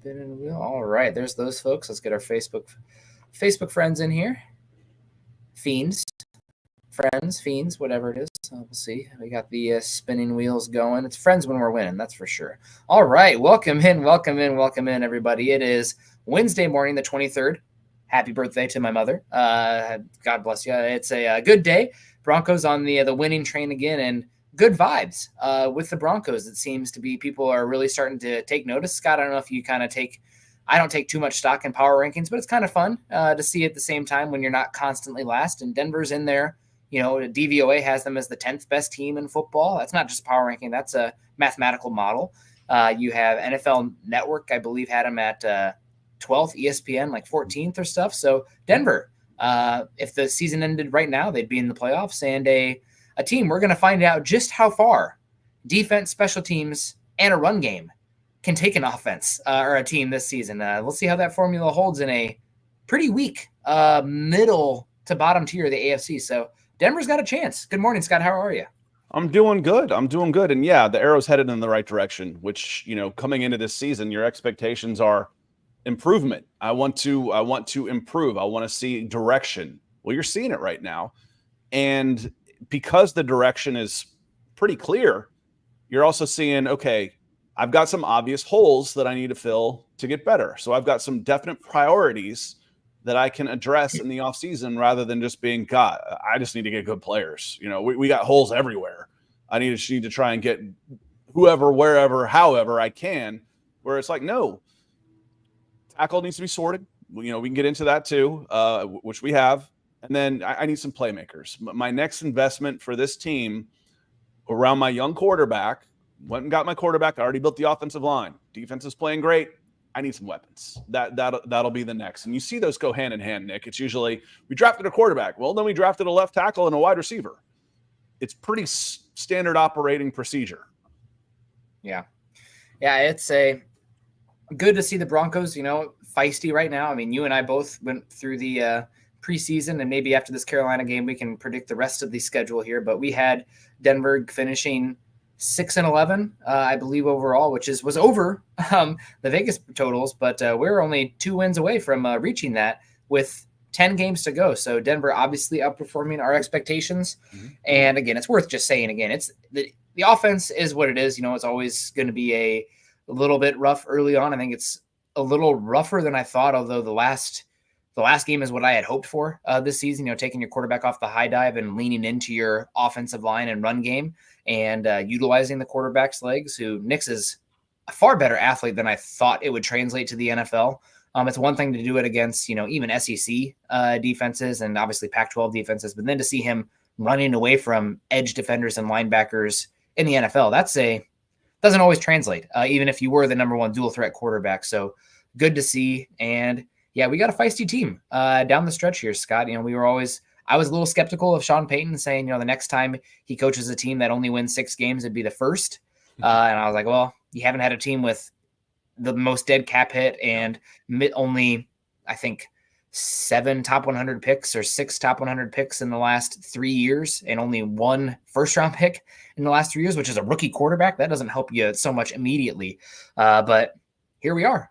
Spinning wheel. All right, there's those folks. Let's get our Facebook friends in here. Fiends, fiends, whatever it is. We'll see. We got the spinning wheels going. It's friends when we're winning, that's for sure. All right, welcome in, everybody. It is Wednesday morning, the 23rd. Happy birthday to my mother. God bless you. It's a good day. Broncos on the winning train again, and good vibes with the Broncos. It seems to be people are really starting to take notice. Scott, I don't know if you kind of I don't take too much stock in power rankings, but it's kind of fun to see at the same time when you're not constantly last. And Denver's in there. You know, DVOA has them as the 10th best team in football. That's not just power ranking. That's a mathematical model. You have NFL Network, I believe, had them at 12th, ESPN like 14th or stuff. So Denver, if the season ended right now, they'd be in the playoffs. And a team, we're going to find out just how far defense, special teams, and a run game can take an offense or a team this season. We'll see how that formula holds in a pretty weak middle to bottom tier of the AFC. So Denver's got a chance. Good morning, Scott. How are you? I'm doing good. And yeah, the arrow's headed in the right direction, which, you know, coming into this season, your expectations are improvement. I want to improve. I want to see direction. Well, you're seeing it right now. And because the direction is pretty clear, you're also seeing, okay, I've got some obvious holes that I need to fill to get better. So I've got some definite priorities that I can address in the offseason rather than just being, God, I just need to get good players. You know, we got holes everywhere. I need to try and get whoever, wherever, however I can, where it's like, no, tackle needs to be sorted. You know, we can get into that too, which we have. And then I need some playmakers. My next investment for this team around my young quarterback, went and got my quarterback. I already built the offensive line. Defense is playing great. I need some weapons. That'll be the next. And you see those go hand in hand, Nick. It's usually we drafted a quarterback. Well, then we drafted a left tackle and a wide receiver. It's pretty standard operating procedure. Yeah. It's good to see the Broncos, you know, feisty right now. I mean, you and I both went through the preseason, and maybe after this Carolina game, we can predict the rest of the schedule here. But we had Denver finishing 6-11, I believe overall, which was over the Vegas totals, but we're only 2 wins away from reaching that with 10 games to go. So Denver obviously outperforming our expectations. Mm-hmm. And again, it's worth just saying again, it's the offense is what it is. You know, it's always going to be a little bit rough early on. I think it's a little rougher than I thought, although the last game is what I had hoped for this season, you know, taking your quarterback off the high dive and leaning into your offensive line and run game and utilizing the quarterback's legs, who Nix is a far better athlete than I thought it would translate to the NFL. It's one thing to do it against, you know, even SEC defenses and obviously Pac-12 defenses, but then to see him running away from edge defenders and linebackers in the NFL, doesn't always translate, even if you were the number one dual threat quarterback. So good to see. And yeah, we got a feisty team down the stretch here, Scott. You know, I was a little skeptical of Sean Payton, saying, you know, the next time he coaches a team that only wins 6 games, it'd be the first. And I was like, well, you haven't had a team with the most dead cap hit and only, I think, 7 top 100 picks or 6 top 100 picks in the last 3 years and only 1 first-round pick in the last 3 years, which is a rookie quarterback. That doesn't help you so much immediately. But here we are.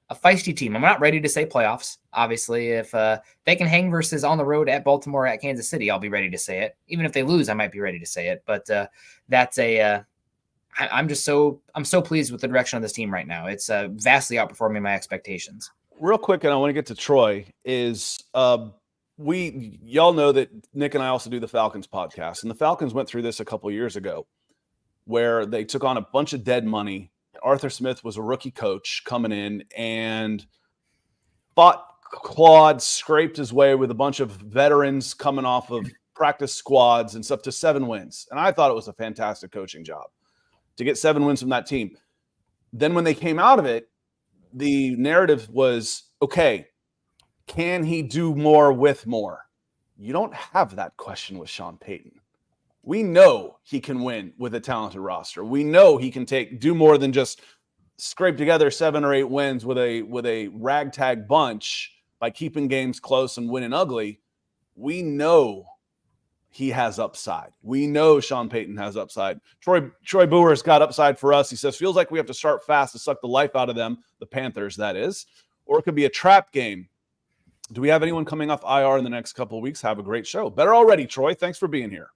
A feisty team. I'm not ready to say playoffs. Obviously, if they can hang versus on the road at Baltimore, at Kansas City, I'll be ready to say it. Even if they lose, I might be ready to say it. But I'm so pleased with the direction of this team right now. It's vastly outperforming my expectations. Real quick, and I want to get to Troy, is y'all know that Nick and I also do the Falcons podcast, and the Falcons went through this a couple years ago where they took on a bunch of dead money. Arthur Smith was a rookie coach coming in and clawed, scraped his way with a bunch of veterans coming off of practice squads and stuff to 7 wins. And I thought it was a fantastic coaching job to get 7 wins from that team. Then when they came out of it, the narrative was, okay, can he do more with more? You don't have that question with Sean Payton. We know he can win with a talented roster. We know he can do more than just scrape together 7 or 8 wins with a ragtag bunch by keeping games close and winning ugly. We know he has upside. We know Sean Payton has upside. Troy Boer's got upside for us. He says, feels like we have to start fast to suck the life out of them, the Panthers, that is. Or it could be a trap game. Do we have anyone coming off IR in the next couple of weeks? Have a great show. Better already, Troy. Thanks for being here.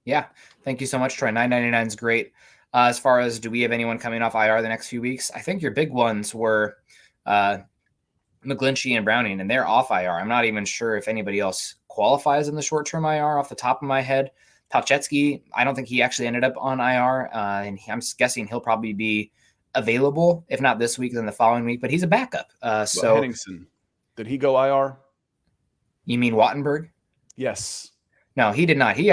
Yeah, thank you so much, Troy. $9.99 is great. As far as do we have anyone coming off IR the next few weeks, I think your big ones were McGlinchey and Browning, and they're off IR. I'm not even sure if anybody else qualifies in the short-term IR off the top of my head. Palczewski, I don't think he actually ended up on IR, and I'm guessing he'll probably be available, if not this week, then the following week, but he's a backup. So Henningsen, did he go IR? You mean Wattenberg? Yes. No, he did not. He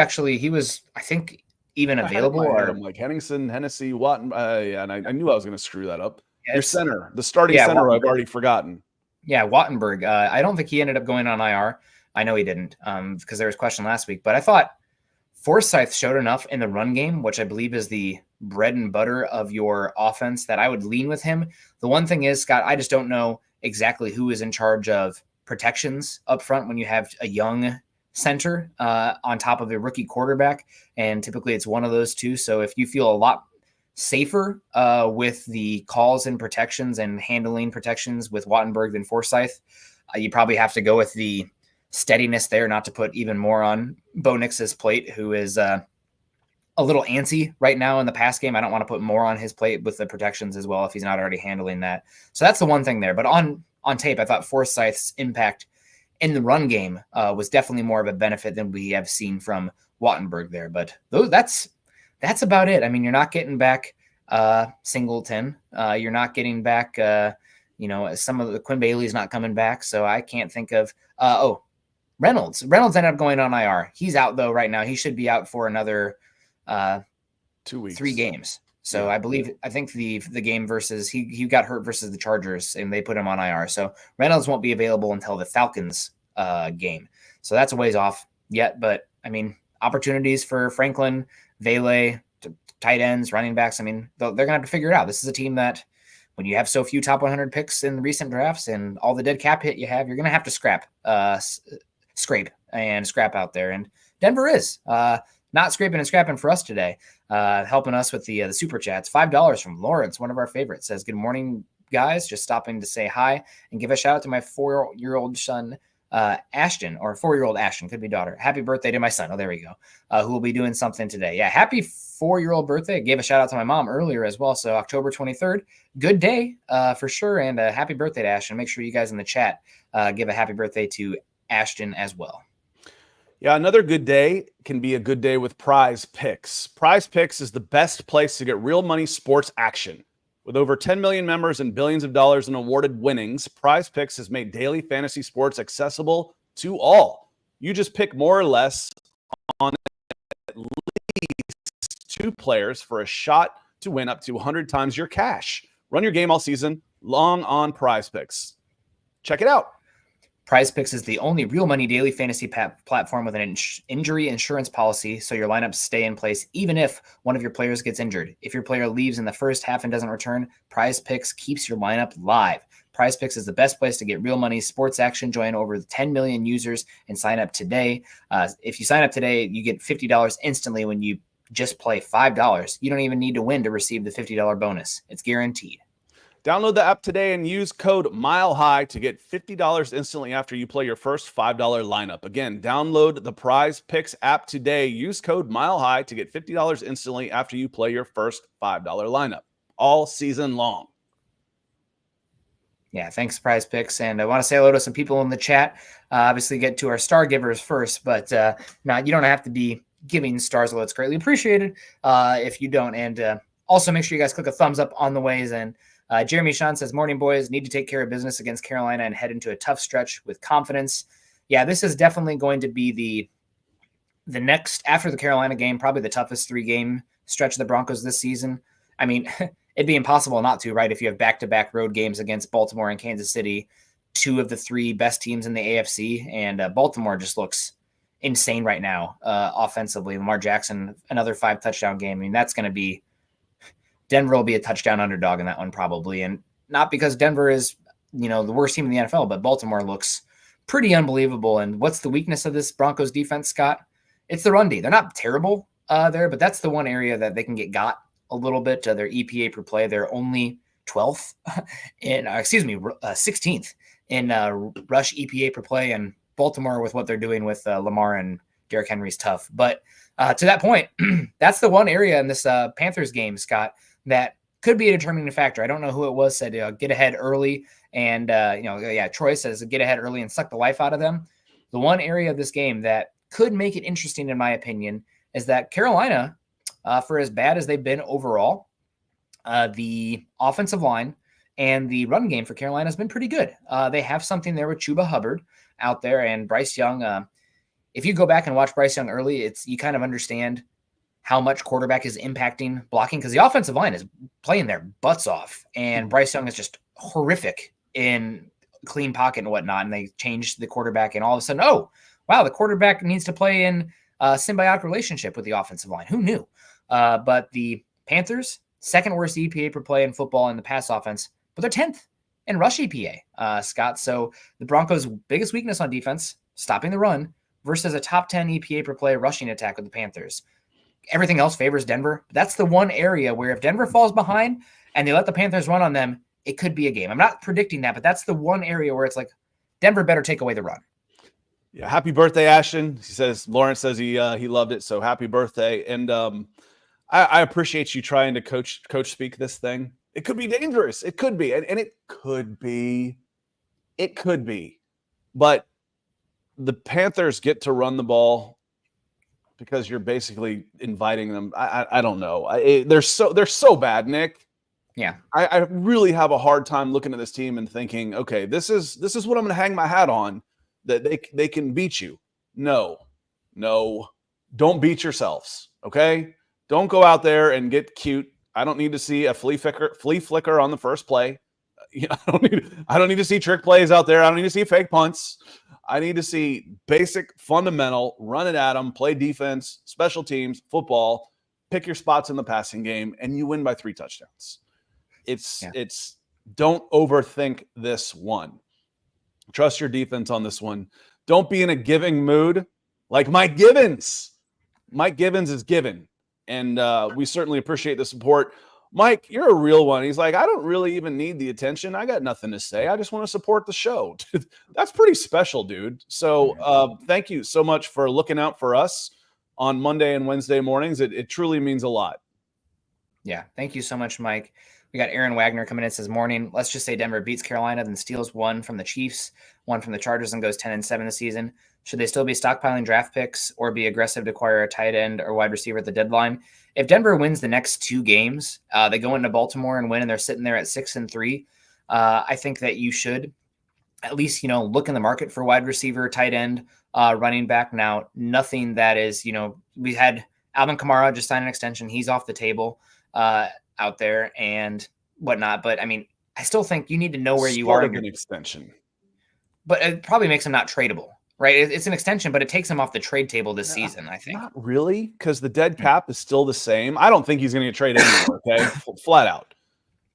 was, I think, even available. I'm like Henningsen, Hennessy, Watten. Yeah, and I knew I was going to screw that up. Yeah, your center, the starting center, I've already forgotten. Yeah, Wattenberg. I don't think he ended up going on IR. I know he didn't because there was a question last week. But I thought Forsythe showed enough in the run game, which I believe is the bread and butter of your offense, that I would lean with him. The one thing is, Scott, I just don't know exactly who is in charge of protections up front when you have a young center on top of a rookie quarterback. And typically it's one of those two. So if you feel a lot safer with the calls and protections and handling protections with Wattenberg than Forsythe, you probably have to go with the steadiness there, not to put even more on Bo Nix's plate, who is a little antsy right now in the pass game. I don't want to put more on his plate with the protections as well if he's not already handling that. So that's the one thing there. But on tape, I thought Forsythe's impact in the run game was definitely more of a benefit than we have seen from Wattenberg there. But that's about it. I mean, you're not getting back Singleton. You're not getting back, some of the Quinn Bailey's not coming back. So I can't think of, Reynolds. Reynolds ended up going on IR. He's out though right now. He should be out for another 2 weeks, 3 games. So yeah. I think the game versus he got hurt versus the Chargers and they put him on IR. So Reynolds won't be available until the Falcons game. So that's a ways off yet. But I mean, opportunities for Franklin, Vele, tight ends, running backs. I mean, they're going to have to figure it out. This is a team that when you have so few top 100 picks in recent drafts and all the dead cap hit you have, you're going to have to scrape out there. And Denver is not scraping and scrapping for us today, helping us with the super chats. $5 from Lawrence, one of our favorites, says, good morning, guys. Just stopping to say hi and give a shout out to my 4-year-old son, Ashton, or 4-year-old Ashton, could be daughter. Happy birthday to my son. Oh, there we go. Who will be doing something today. Yeah. Happy 4-year-old birthday. I gave a shout out to my mom earlier as well. So October 23rd, good day for sure. And happy birthday to Ashton. Make sure you guys in the chat give a happy birthday to Ashton as well. Yeah, another good day can be a good day with Prize Picks. Prize Picks is the best place to get real money sports action. With over 10 million members and billions of dollars in awarded winnings, Prize Picks has made daily fantasy sports accessible to all. You just pick more or less on at least 2 players for a shot to win up to 100 times your cash. Run your game all season long on Prize Picks. Check it out. Prize Picks is the only real money daily fantasy platform with an injury insurance policy, so your lineups stay in place even if one of your players gets injured. If your player leaves in the first half and doesn't return, Prize Picks keeps your lineup live. Prize Picks is the best place to get real money sports action. Join over 10 million users and sign up today. If you sign up today, you get $50 instantly when you just play $5. You don't even need to win to receive the $50 bonus. It's guaranteed. Download the app today and use code MILEHIGH to get $50 instantly after you play your first $5 lineup. Again, download the Prize Picks app today. Use code MILEHIGH to get $50 instantly after you play your first $5 lineup all season long. Yeah, thanks, Prize Picks. And I want to say hello to some people in the chat. Obviously, get to our star givers first, but now you don't have to be giving stars, although it's greatly appreciated if you don't. And also make sure you guys click a thumbs up on the ways. And Jeremy Sean says, morning, boys. Need to take care of business against Carolina and head into a tough stretch with confidence. Yeah, this is definitely going to be the next, after the Carolina game, probably the toughest 3-game stretch of the Broncos this season. I mean, it'd be impossible not to, right? If you have back-to-back road games against Baltimore and Kansas City, 2 of the 3 best teams in the AFC, and Baltimore just looks insane right now offensively. Lamar Jackson, another 5-touchdown game. I mean, that's going to be, Denver will be a touchdown underdog in that one probably. And not because Denver is, the worst team in the NFL, but Baltimore looks pretty unbelievable. And what's the weakness of this Broncos defense, Scott? It's the run D. They're not terrible there, but that's the one area that they can get got a little bit. Their EPA per play, they're only 12th in, 16th in rush EPA per play. And Baltimore, with what they're doing with Lamar and Derrick Henry's tough. But to that point, that's the one area in this Panthers game, Scott, that could be a determining factor. I don't know who it was said get ahead early. And, Troy says get ahead early and suck the life out of them. The one area of this game that could make it interesting, in my opinion, is that Carolina, for as bad as they've been overall, the offensive line and the run game for Carolina has been pretty good. They have something there with Chuba Hubbard out there and Bryce Young. If you go back and watch Bryce Young early, you kind of understand how much quarterback is impacting blocking because the offensive line is playing their butts off. And Bryce Young is just horrific in clean pocket and whatnot. And they changed the quarterback and all of a sudden, oh, wow, the quarterback needs to play in a symbiotic relationship with the offensive line. Who knew? But the Panthers, second worst EPA per play in football in the pass offense, but they're 10th in rush EPA, Scott. So the Broncos' biggest weakness on defense, stopping the run, versus a top 10 EPA per play rushing attack with the Panthers. Everything else favors Denver. That's the one area where if Denver falls behind and they let the Panthers run on them, it could be a game. I'm not predicting that, but that's the one area where it's like Denver better take away the run. Yeah, happy birthday, Ashton. He says Lawrence says he loved it, so happy birthday. And I appreciate you trying to coach speak this thing. It could be dangerous. It could be, and it could be. It could be, but the Panthers get to run the ball because you're basically inviting them. I don't know. They're so bad, Nick. Yeah, I really have a hard time looking at this team and thinking, okay, this is what I'm going to hang my hat on. That they can beat you. No, don't beat yourselves. Okay, don't go out there and get cute. I don't need to see a flea flicker on the first play. I don't need to see trick plays out there. I don't need to see fake punts. I need to see basic, fundamental, run it at them, play defense, special teams, football, pick your spots in the passing game, and you win by 3 touchdowns. It's don't overthink this one. Trust your defense on this one. Don't be in a giving mood like Mike Gibbons. Mike Gibbons is giving, and we certainly appreciate the support. Mike, you're a real one. He's like, I don't really even need the attention. I got nothing to say. I just want to support the show. That's pretty special, dude. So thank you so much for looking out for us on Monday and Wednesday mornings. It truly means a lot. Yeah, thank you so much, Mike. We got Aaron Wagner coming in says morning. Let's just say Denver beats Carolina, then steals 1 from the Chiefs, 1 from the Chargers, and goes 10-7 this season. Should they still be stockpiling draft picks or be aggressive to acquire a tight end or wide receiver at the deadline? If Denver wins the next 2 games, they go into Baltimore and win, and they're sitting there at 6-3. I think that you should at least, look in the market for wide receiver, tight end, running back. Now, nothing that is, we had Alvin Kamara just sign an extension. He's off the table out there and whatnot. But I mean, I still think you need to know where you are. An extension. But it probably makes him not tradable, right? It's an extension, but it takes him off the trade table this season, I think. Not really, because the dead cap is still the same. I don't think he's going to get traded anymore, okay? Flat out.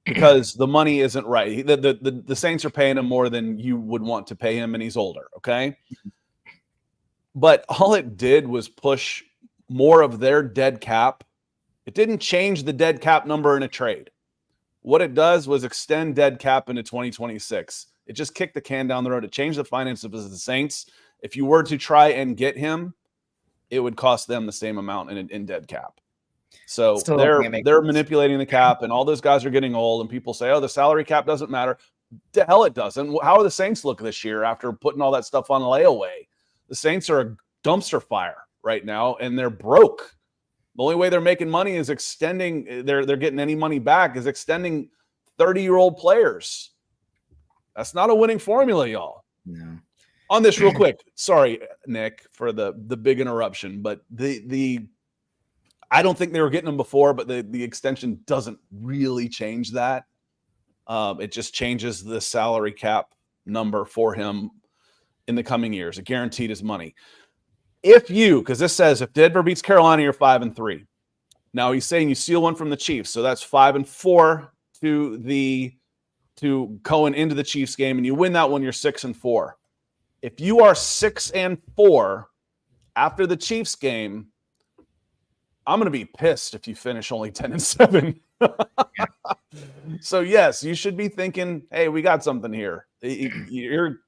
Because the money isn't right. The Saints are paying him more than you would want to pay him, and he's older, okay? But all it did was push more of their dead cap. It didn't change the dead cap number in a trade. What it does was extend dead cap into 2026. It just kicked the can down the road. It changed the finances of the Saints. If you were to try and get him, it would cost them the same amount in dead cap. So they're manipulating the cap, and all those guys are getting old, and people say, oh, the salary cap doesn't matter. The hell it doesn't. How are the Saints look this year after putting all that stuff on layaway? The Saints are a dumpster fire right now, and they're broke. The only way they're making money is extending. They're getting any money back is extending 30-year-old players. That's not a winning formula, y'all. No. On this real quick, sorry, Nick, for the big interruption, but the I don't think they were getting them before, but the extension doesn't really change that. It just changes the salary cap number for him in the coming years. It guaranteed his money. Because this says if Denver beats Carolina, you're 5-3. Now he's saying you steal 1 from the Chiefs, so that's 5-4 to going into the Chiefs game, and you win that one, you're 6-4. If you are 6-4 after the Chiefs game, I'm going to be pissed if you finish only 10-7. So yes, you should be thinking, hey, we got something here. You're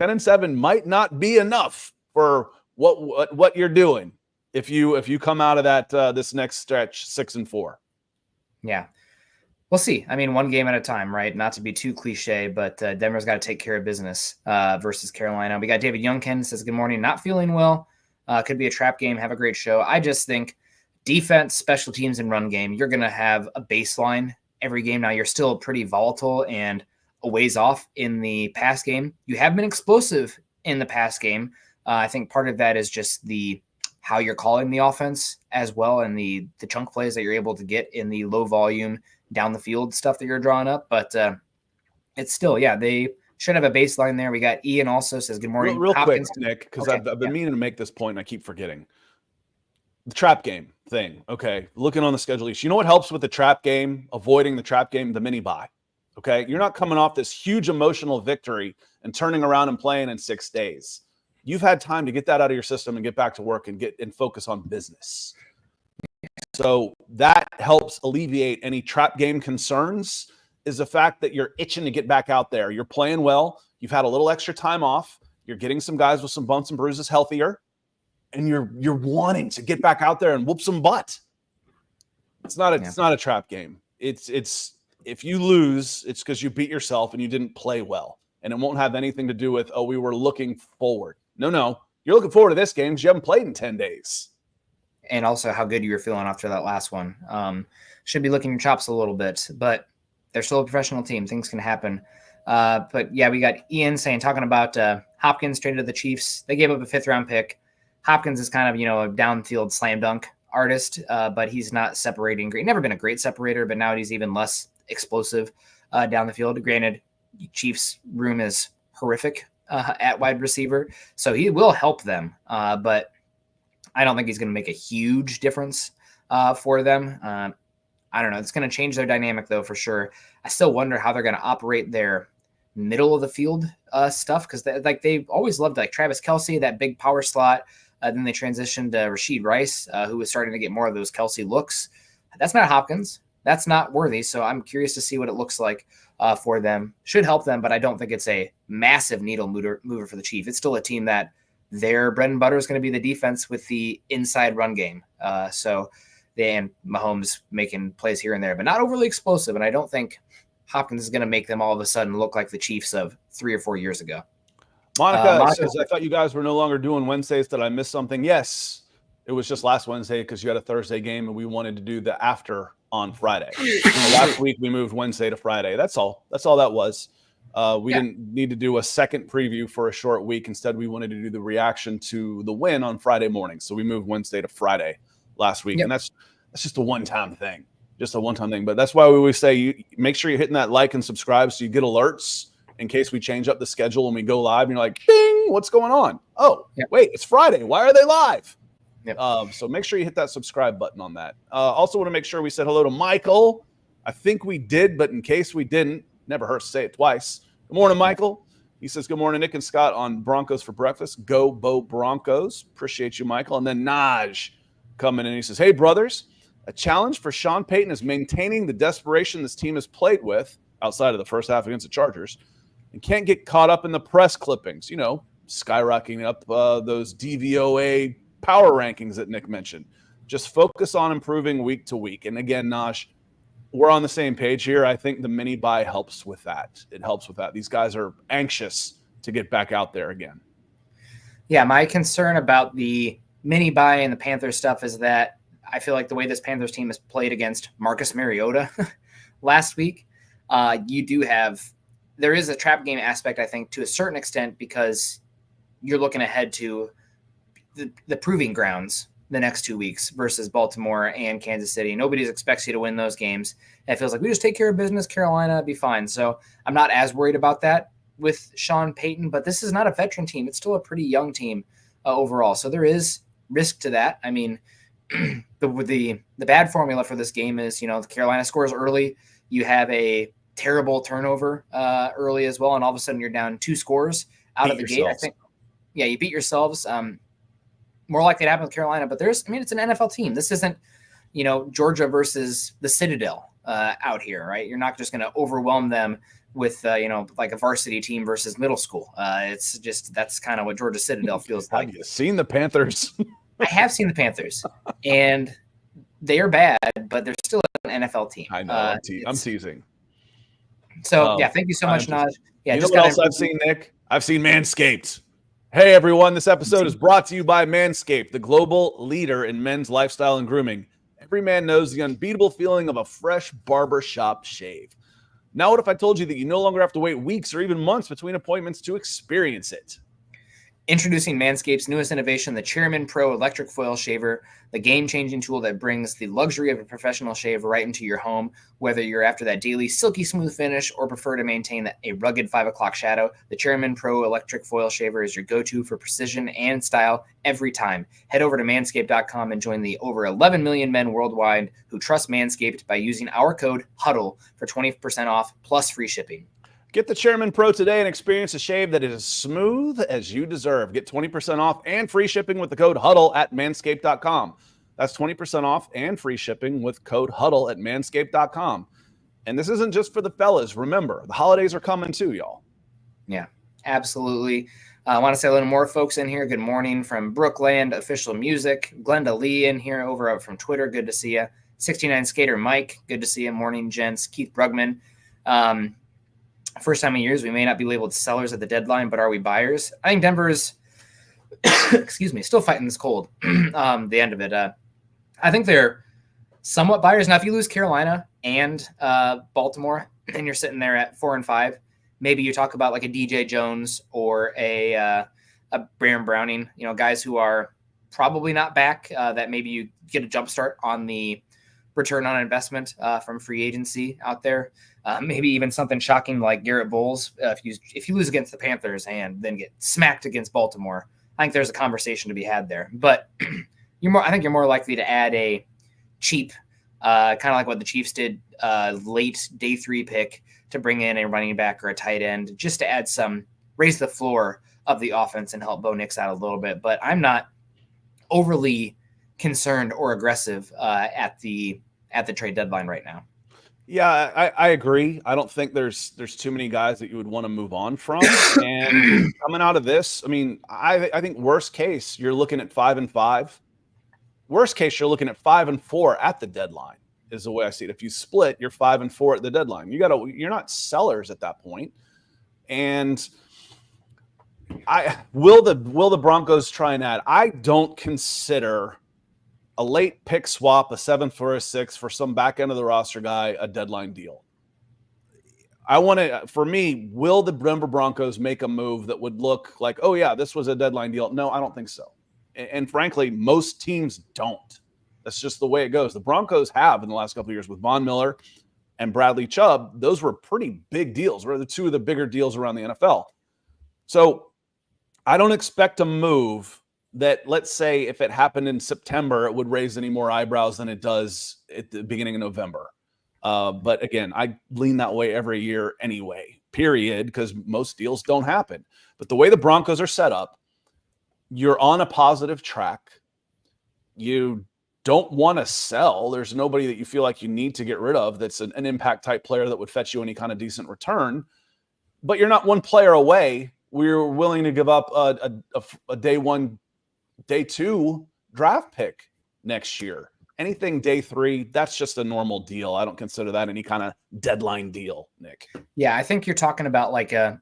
10-7 might not be enough for what you're doing if you come out of that this next stretch 6-4. Yeah. We'll see. I mean, one game at a time, right? Not to be too cliche, but Denver's got to take care of business versus Carolina. We got David Youngkin says, good morning. Not feeling well. Could be a trap game. Have a great show. I just think defense, special teams, and run game, you're going to have a baseline every game. Now, you're still pretty volatile and a ways off in the pass game. You have been explosive in the pass game. I think part of that is just how you're calling the offense as well, and the chunk plays that you're able to get in the low volume down the field stuff that you're drawing up. But it's still, they should have a baseline there. We got Ian also says, good morning. Real Hopkins. quick, Nick, because I've been meaning to make this point and I keep forgetting. The trap game thing. Okay. Looking on the schedule list. You know what helps with the trap game, avoiding the trap game? The mini bye. Okay. You're not coming off this huge emotional victory and turning around and playing in 6 days. You've had time to get that out of your system and get back to work and focus on business. So that helps alleviate any trap game concerns, is the fact that you're itching to get back out there. You're playing well. You've had a little extra time off. You're getting some guys with some bumps and bruises healthier. And you're wanting to get back out there and whoop some butt. It's not a trap game. It's if you lose, it's because you beat yourself and you didn't play well. And it won't have anything to do with, we were looking forward. No. You're looking forward to this game because you haven't played in 10 days. And also how good you were feeling after that last one. Should be licking your chops a little bit, but they're still a professional team. Things can happen. But yeah, we got Ian talking about Hopkins traded to the Chiefs. They gave up a 5th-round pick. Hopkins is kind of, a downfield slam dunk artist, but he's not separating great. Never been a great separator, but now he's even less explosive down the field. Granted, Chiefs' room is horrific at wide receiver, so he will help them, but I don't think he's going to make a huge difference for them. I don't know. It's going to change their dynamic, though, for sure. I still wonder how they're going to operate their middle of the field stuff, because they've always loved Travis Kelce, that big power slot. Then they transitioned to Rashid Rice, who was starting to get more of those Kelce looks. That's not Hopkins. That's not Worthy. So I'm curious to see what it looks like for them. Should help them, but I don't think it's a massive needle mover for the Chiefs. It's still a team that their bread and butter is going to be the defense with the inside run game. And Mahomes making plays here and there, but not overly explosive. And I don't think Hopkins is going to make them all of a sudden look like the Chiefs of 3 or 4 years ago. Monica says, I thought you guys were no longer doing Wednesdays. Did I miss something? Yes. It was just last Wednesday because you had a Thursday game and we wanted to do the after on Friday. Last week we moved Wednesday to Friday. That's all that was. We didn't need to do a second preview for a short week. Instead, we wanted to do the reaction to the win on Friday morning. So we moved Wednesday to Friday last week. Yep. And that's just a one-time thing. But that's why we always say you make sure you're hitting that like and subscribe so you get alerts in case we change up the schedule and we go live and you're like, ding, what's going on? Oh, Wait, it's Friday. Why are they live? Yep. So make sure you hit that subscribe button on that. Also want to make sure we said hello to Michael. I think we did, but in case we didn't, never hurts to say it twice. Good morning, Michael. He says, good morning, Nick and Scott on Broncos for breakfast. Go Bo Broncos. Appreciate you, Michael. And then Naj coming in. He says, hey, brothers, a challenge for Sean Payton is maintaining the desperation this team has played with outside of the first half against the Chargers and can't get caught up in the press clippings, skyrocketing up those DVOA power rankings that Nick mentioned. Just focus on improving week to week. And again, Naj, we're on the same page here. I think the mini bye helps with that. It helps with that. These guys are anxious to get back out there again. Yeah, my concern about the mini bye and the Panthers stuff is that I feel like the way this Panthers team has played against Marcus Mariota last week, there is a trap game aspect, I think, to a certain extent, because you're looking ahead to the proving grounds the next 2 weeks versus Baltimore and Kansas City. Nobody expects you to win those games. It feels like we just take care of business. Carolina, be fine. So I'm not as worried about that with Sean Payton, but this is not a veteran team. It's still a pretty young team overall. So there is risk to that. I mean, the bad formula for this game is, the Carolina scores early. You have a terrible turnover early as well, and all of a sudden you're down 2 scores out Beat of the gate. I yourselves. think, yeah, you beat yourselves. More likely to happen with Carolina, but it's an NFL team. This isn't, Georgia versus the Citadel out here, right? You're not just going to overwhelm them with, like a varsity team versus middle school. It's just, that's kind of what Georgia Citadel feels like. Have you seen the Panthers? I have seen the Panthers, and they are bad, but they're still an NFL team. I know. I'm teasing. So, thank you so much, Naj. Yeah, you know what else I've seen, Nick? I've seen Manscaped. Hey, everyone. This episode is brought to you by Manscaped, the global leader in men's lifestyle and grooming. Every man knows the unbeatable feeling of a fresh barbershop shave. Now, what if I told you that you no longer have to wait weeks or even months between appointments to experience it? Introducing Manscaped's newest innovation, the Chairman Pro Electric Foil Shaver, the game-changing tool that brings the luxury of a professional shave right into your home. Whether you're after that daily silky smooth finish or prefer to maintain a rugged 5 o'clock shadow, the Chairman Pro Electric Foil Shaver is your go-to for precision and style every time. Head over to manscaped.com and join the over 11 million men worldwide who trust Manscaped by using our code HUDDLE for 20% off plus free shipping. Get the Chairman Pro today and experience a shave that is as smooth as you deserve. Get 20% off and free shipping with the code HUDDLE at manscaped.com. That's 20% off and free shipping with code HUDDLE at manscaped.com. And this isn't just for the fellas. Remember, the holidays are coming too, y'all. Yeah, absolutely. I want to say a little more folks in here. Good morning from Brookland Official Music. Glenda Lee in here over from Twitter. Good to see you. 69 Skater Mike. Good to see you. Morning, gents. Keith Brugman. First time in years, we may not be labeled sellers at the deadline, but are we buyers? I think Denver's, still fighting this cold. The end of it. I think they're somewhat buyers. Now, if you lose Carolina and Baltimore, and you're sitting there at 4-5, maybe you talk about like a DJ Jones or a Baron Browning, guys who are probably not back, that maybe you get a jump start on the return on investment from free agency out there. Maybe even something shocking like Garrett Bowles. If you lose against the Panthers and then get smacked against Baltimore, I think there's a conversation to be had there. But I think you're more likely to add a cheap, kind of like what the Chiefs did, late day 3 pick to bring in a running back or a tight end, just to raise the floor of the offense and help Bo Nix out a little bit. But I'm not overly concerned or aggressive at the trade deadline right now. Yeah, I agree. I don't think there's too mmany guys that you would want to move on from. And coming out of this, I think worst case, you're looking at 5-5. Worst case, you're looking at 5-4 at the deadline, is the way I see it. If you split, you're 5-4 at the deadline. You're not sellers at that point. And will the Broncos try and add? I don't consider a late pick swap, a 7 for a 6 for some back end of the roster guy, a deadline deal. For me, will the Denver Broncos make a move that would look like, oh yeah, this was a deadline deal? No, I don't think so. And frankly, most teams don't. That's just the way it goes. The Broncos have in the last couple of years with Von Miller and Bradley Chubb. Those were pretty big deals. Were the two of the bigger deals around the NFL. So I don't expect a move that, let's say, if it happened in September, it would raise any more eyebrows than it does at the beginning of November. But again, I lean that way every year anyway, period, because most deals don't happen. But the way the Broncos are set up, you're on a positive track. You don't want to sell. There's nobody that you feel like you need to get rid of that's an impact type player that would fetch you any kind of decent return. But you're not one player away. We're willing to give up a day 1, day 2 draft pick next year. Anything day 3, that's just a normal deal. I don't consider that any kind of deadline deal, Nick. Yeah, I think you're talking about like a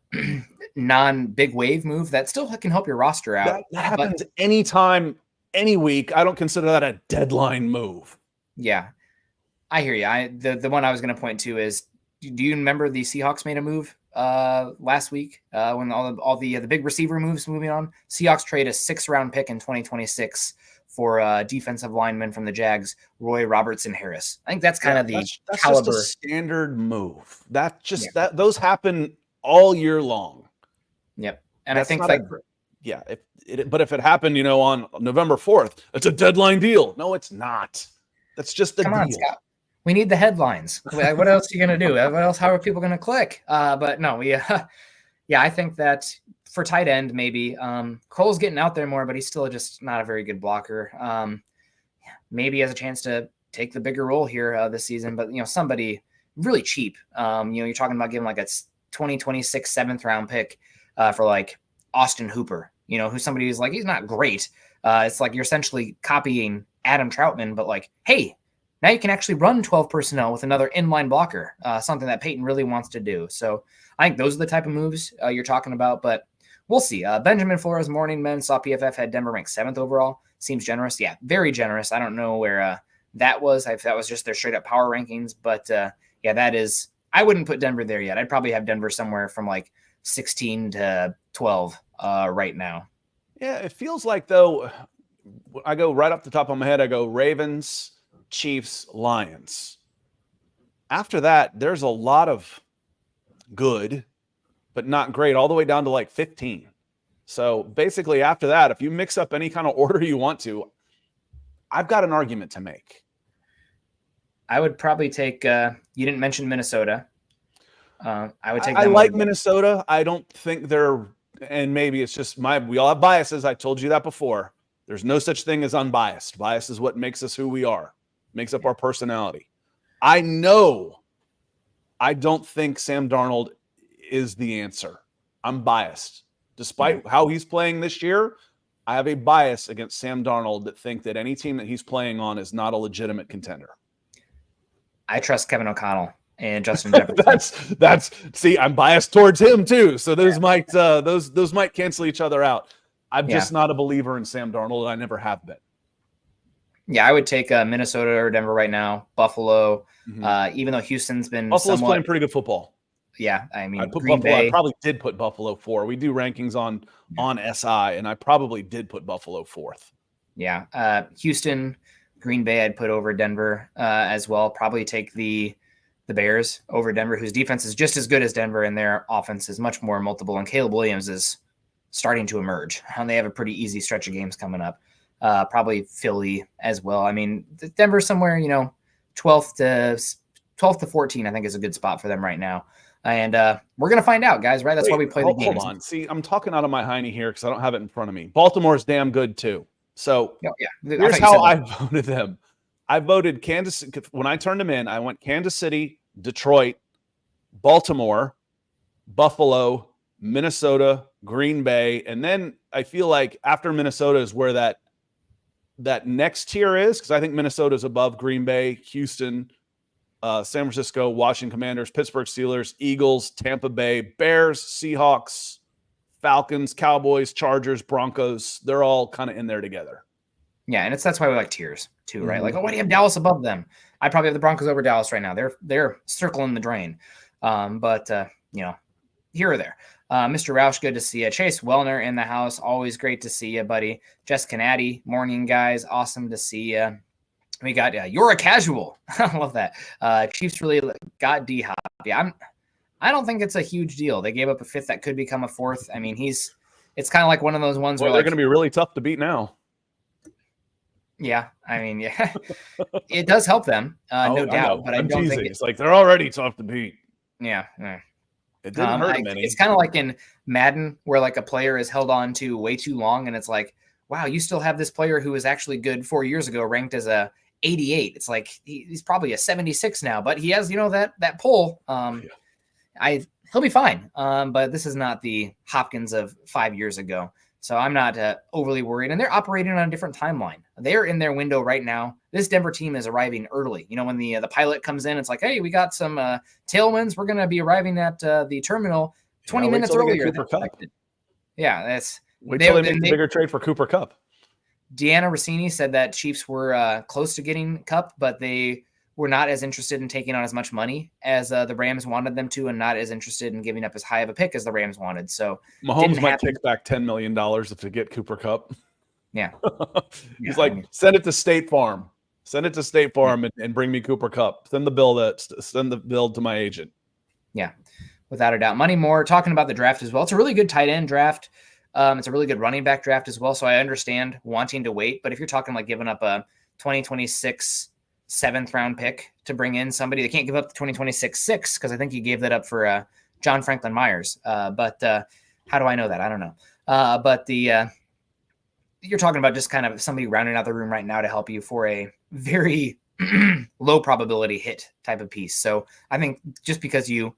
non-big wave move that still can help your roster out. That happens anytime, any week. I don't consider that a deadline move. Yeah, I hear you. The one I was going to point to is, do you remember the Seahawks made a move last week when all the big receiver moves moving on? Seahawks trade a 6th-round pick in 2026 for defensive lineman from the Jags, Roy Robertson Harris. I think that's kind of the caliber. Just a standard move. Those happen all year long. Yep, and that's, I think but if it happened, on November 4th, it's a deadline deal. No, it's not. That's just a deal. On, Scott. We need the headlines. What else are you going to do? What else? How are people going to click? But no, Yeah, I think that for tight end, maybe Kroll's getting out there more, but he's still just not a very good blocker. Maybe he has a chance to take the bigger role here this season, but somebody really cheap. You're talking about giving like a 2026 7th round pick for like Austin Hooper, who's somebody who's like, he's not great. It's like you're essentially copying Adam Troutman, but like, hey, now you can actually run 12 personnel with another inline blocker, something that Peyton really wants to do. So I think those are the type of moves you're talking about, but we'll see. Benjamin Flores, Morning Men, saw PFF had Denver ranked 7th overall. Seems generous. Yeah, very generous. I don't know where that was. If that was just their straight up power rankings, but yeah, that is, I wouldn't put Denver there yet. I'd probably have Denver somewhere from like 16 to 12 right now. Yeah, it feels like, though, I go right off the top of my head, I go Ravens, Chiefs, Lions. After that, there's a lot of good, but not great, all the way down to like 15. So basically after that, if you mix up any kind of order you want to, I've got an argument to make. I would probably take, you didn't mention Minnesota. I would take I them like Minnesota. I don't think they're, and maybe it's just we all have biases. I told you that before. There's no such thing as unbiased. Bias is what makes us who we are, makes up our personality. I know I don't think Sam Darnold is the answer. I'm biased. Despite how he's playing this year, I have a bias against Sam Darnold that think that any team that he's playing on is not a legitimate contender. I trust Kevin O'Connell and Justin Jefferson. that's see, I'm biased towards him too. So those might those might cancel each other out. I'm just not a believer in Sam Darnold, and I never have been. Yeah, I would take Minnesota or Denver right now. Buffalo, even though Houston's been Buffalo's playing pretty good football. Yeah, I mean, I probably did put Buffalo 4. We do rankings on SI, and I probably did put Buffalo 4th. Yeah, Houston, Green Bay, I'd put over Denver as well. Probably take the Bears over Denver, whose defense is just as good as Denver, and their offense is much more multiple. And Caleb Williams is starting to emerge, and they have a pretty easy stretch of games coming up. Probably Philly as well. I mean, Denver somewhere, 12th to 14, I think is a good spot for them right now. And we're going to find out, guys, right? That's why we play the games. Hold on. See, I'm talking out of my hiney here because I don't have it in front of me. Baltimore's damn good, too. So here's how I voted them. I voted Kansas. When I turned them in, I went Kansas City, Detroit, Baltimore, Buffalo, Minnesota, Green Bay. And then I feel like after Minnesota is where that next tier is, because I think Minnesota is above Green Bay, Houston, San Francisco, Washington Commanders, Pittsburgh Steelers, Eagles, Tampa Bay, Bears, Seahawks, Falcons, Cowboys, Chargers, Broncos. They're all kind of in there together. Yeah, and that's why we like tiers too, right? Like, why do you have Dallas above them? I probably have the Broncos over Dallas right now. They're circling the drain. But here or there. Mr. Roush, good to see you. Chase Wellner in the house. Always great to see you, buddy. Jess Canady, morning, guys. Awesome to see you. We got you're a casual. I love that. Chiefs really got D-Hop. Yeah, I don't think it's a huge deal. They gave up a 5th that could become a 4th. I mean, it's kind of like one of those ones where they're going to be really tough to beat now. Yeah, I mean, yeah, it does help them, no doubt. But I don't think it's like they're already tough to beat. Yeah, it didn't hurt them any. It's kind of like in Madden where like a player is held on to way too long, and it's like, wow, you still have this player who was actually good 4 years ago, ranked as a 88. It's like he's probably a 76 now, but he has that pull. He'll be fine. But this is not the Hopkins of 5 years ago. So I'm not overly worried. And they're operating on a different timeline. They're in their window right now. This Denver team is arriving early. When the pilot comes in, it's like, hey, we got some tailwinds. We're going to be arriving at the terminal 20 minutes earlier. Yeah, that's wait till they make a bigger trade for Cooper Kupp. Deanna Rossini said that Chiefs were close to getting Kupp, but they were not as interested in taking on as much money as the Rams wanted them to, and not as interested in giving up as high of a pick as the Rams wanted. So Mahomes might take back $10 million to get Cooper Kupp. Yeah. He's like, send it to State Farm. Send it to State Farm and bring me Cooper Kupp. Send the bill to my agent. Yeah, without a doubt. Money Moore talking about the draft as well. It's a really good tight end draft. It's a really good running back draft as well. So I understand wanting to wait, but if you're talking like giving up a 2026 7th round pick to bring in somebody, they can't give up the 2026 6 because I think you gave that up for a John Franklin Myers. But how do I know that? I don't know. But you're talking about just kind of somebody rounding out the room right now to help you for a very low probability hit type of piece. So I think just because you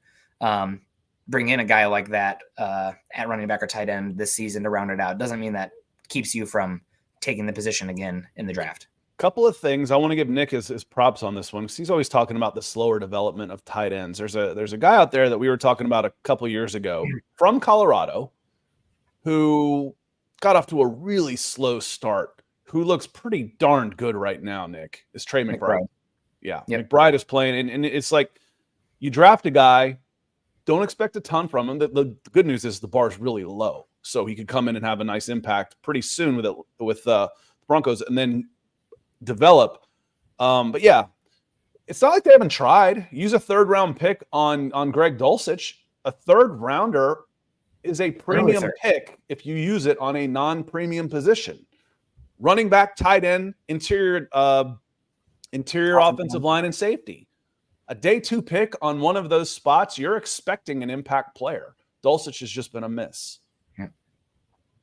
bring in a guy like that at running back or tight end this season to round it out doesn't mean that keeps you from taking the position again in the draft. Couple of things I want to give Nick his props on this one, because he's always talking about the slower development of tight ends. There's a guy out there that we were talking about a couple years ago from Colorado who got off to a really slow start, who looks pretty darn good right now, Nick, is Trey McBride. Yeah, yep. McBride is playing, and it's like you draft a guy, don't expect a ton from him. The good news is the bar is really low, so he could come in and have a nice impact pretty soon with the Broncos, and then develop. But yeah, it's not like they haven't tried. Use a third-round pick on Greg Dulcich. A third rounder is a premium pick if you use it on a non-premium position. Running back, tight end, interior offensive line, and safety. A day 2 pick on one of those spots, you're expecting an impact player. Dulcich has just been a miss.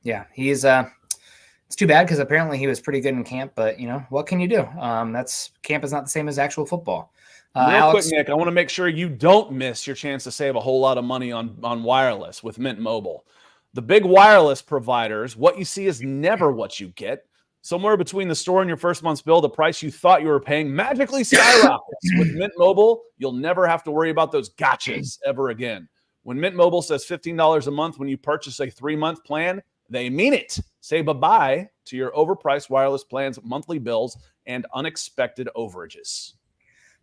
Yeah, he's it's too bad because apparently he was pretty good in camp, but what can you do? That's camp is not the same as actual football. Real quick, Nick, I want to make sure you don't miss your chance to save a whole lot of money on wireless with Mint Mobile. The big wireless providers, what you see is never what you get. Somewhere between the store and your first month's bill, the price you thought you were paying magically skyrockets. With Mint Mobile, you'll never have to worry about those gotchas ever again. When Mint Mobile says $15 a month when you purchase a 3-month plan, they mean it. Say bye-bye to your overpriced wireless plans, monthly bills, and unexpected overages.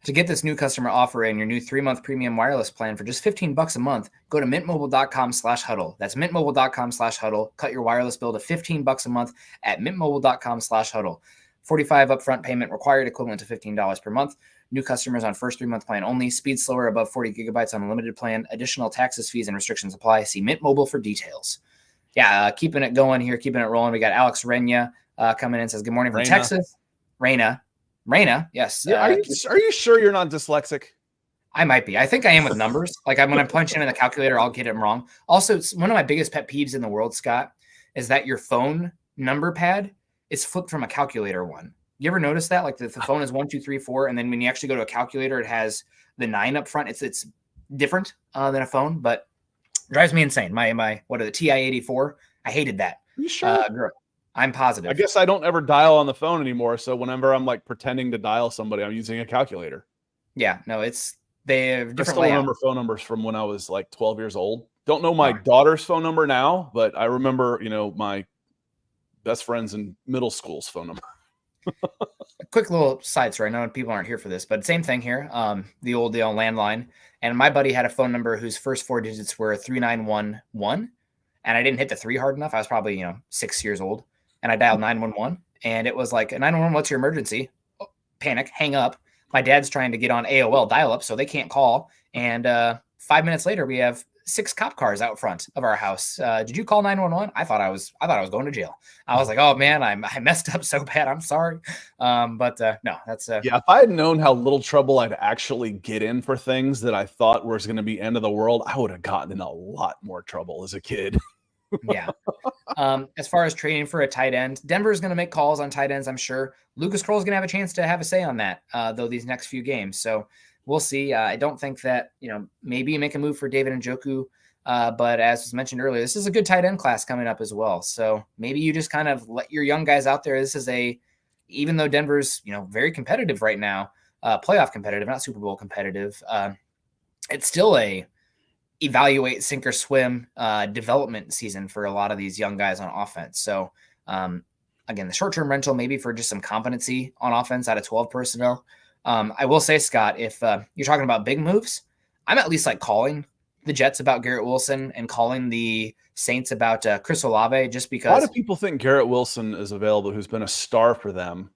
To get this new customer offer and your new 3-month premium wireless plan for just $15 a month, go to mintmobile.com/huddle. That's mintmobile.com/huddle. Cut your wireless bill to $15 a month at mintmobile.com/huddle. $45 upfront payment required, equivalent to $15 per month. New customers on first 3-month plan only. Speed slower above 40 gigabytes on unlimited plan. Additional taxes, fees, and restrictions apply. See Mint Mobile for details. Yeah, keeping it going here, keeping it rolling. We got Alex Renya coming in, says good morning from Texas. Reyna, yes. Yeah, are you sure you're not dyslexic? I might be. I think I am with numbers. Like when I punch in the calculator, I'll get it wrong. Also, it's one of my biggest pet peeves in the world, Scott, is that your phone number pad is flipped from a calculator one. You ever notice that? Like the phone is 1, 2, 3, 4, and then when you actually go to a calculator, it has the 9 up front. It's different than a phone, but drives me insane. My what are the TI-84? I hated that. You sure? I'm positive. I guess I don't ever dial on the phone anymore. So whenever I'm like pretending to dial somebody, I'm using a calculator. Yeah, no, they have different. I still remember phone numbers from when I was like 12 years old. Don't know my daughter's phone number now, but I remember, my best friends in middle school's phone number. A quick little side story. I know people aren't here for this, but same thing here. The old landline. And my buddy had a phone number whose first 4 digits were 3911. And I didn't hit the 3 hard enough. I was probably, 6 years old. And I dialed 911. And it was like, 911, what's your emergency? Oh, panic, hang up. My dad's trying to get on AOL dial-up, so they can't call. And 5 minutes later, we have 6 cop cars out front of our house. Did you call 911? I thought I was going to jail. I was like, oh man, I messed up so bad. I'm sorry. But no, that's yeah. If I had known how little trouble I'd actually get in for things that I thought was going to be end of the world, I would have gotten in a lot more trouble as a kid. Yeah. As far as trading for a tight end, Denver is going to make calls on tight ends, I'm sure. Lucas Kroll is going to have a chance to have a say on that, though, these next few games. So we'll see. I don't think that, maybe you make a move for David Njoku, but as was mentioned earlier, this is a good tight end class coming up as well. So maybe you just kind of let your young guys out there. This is even though Denver's, very competitive right now, playoff competitive, not Super Bowl competitive, it's still a evaluate, sink or swim development season for a lot of these young guys on offense. So again, the short-term rental maybe for just some competency on offense out of 12 personnel. I will say, Scott, if you're talking about big moves, I'm at least like calling the Jets about Garrett Wilson and calling the Saints about Chris Olave, just because. Why do people think Garrett Wilson is available, who's been a star for them?